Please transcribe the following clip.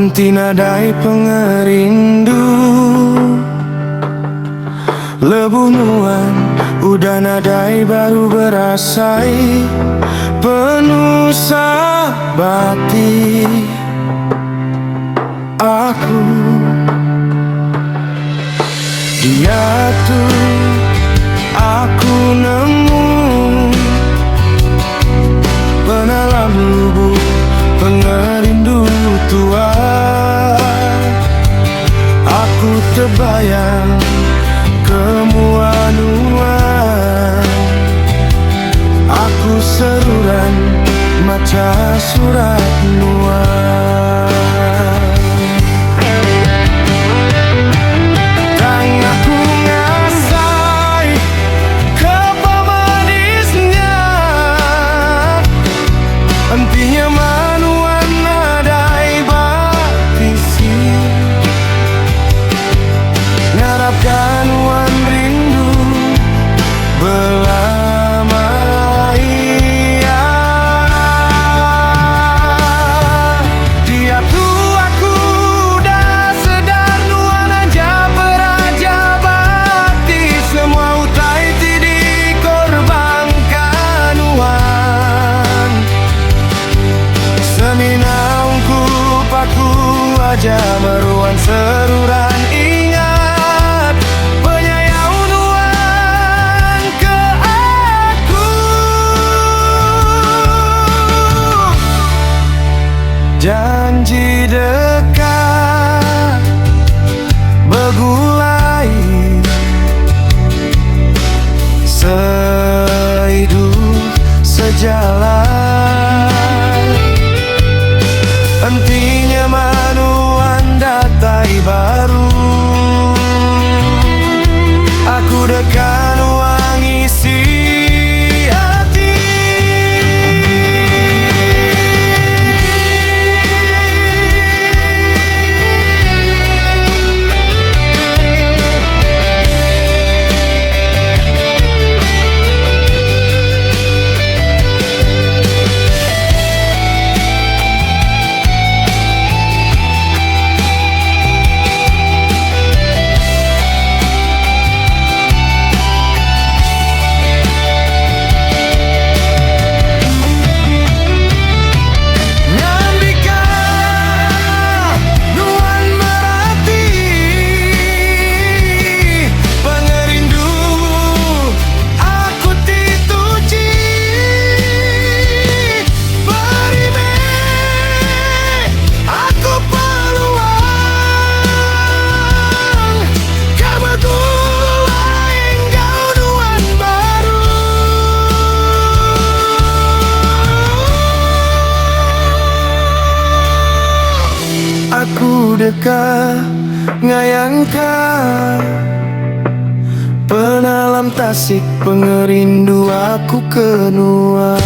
Henti nadai pengerindu, lebuh nuan udah nadai baru berasai, penuh sabati aku. Dia tuh aku nemu penalam lubuk pengerindu tua. Aku terbayang kemuanuan, aku seruran maca surat nuan. Tanganku ngasai ke pemanisnya, hentinya manuan nadai batisi, ngarapkan wan rindu belama ia. Dia tuh aku dah sedar nuan aja peraja bakti, semua utai ti dikorbankan nuan. Seminaungku paku aja meruan seruran ingat penyayang nuan ke aku. Janji dekat begulai, sehidup sejalan, hentinya manuan datai baru. Aku dekan uang isi hati. Aku dekat ngayangkan penalam tasik pengerindu aku kenuan.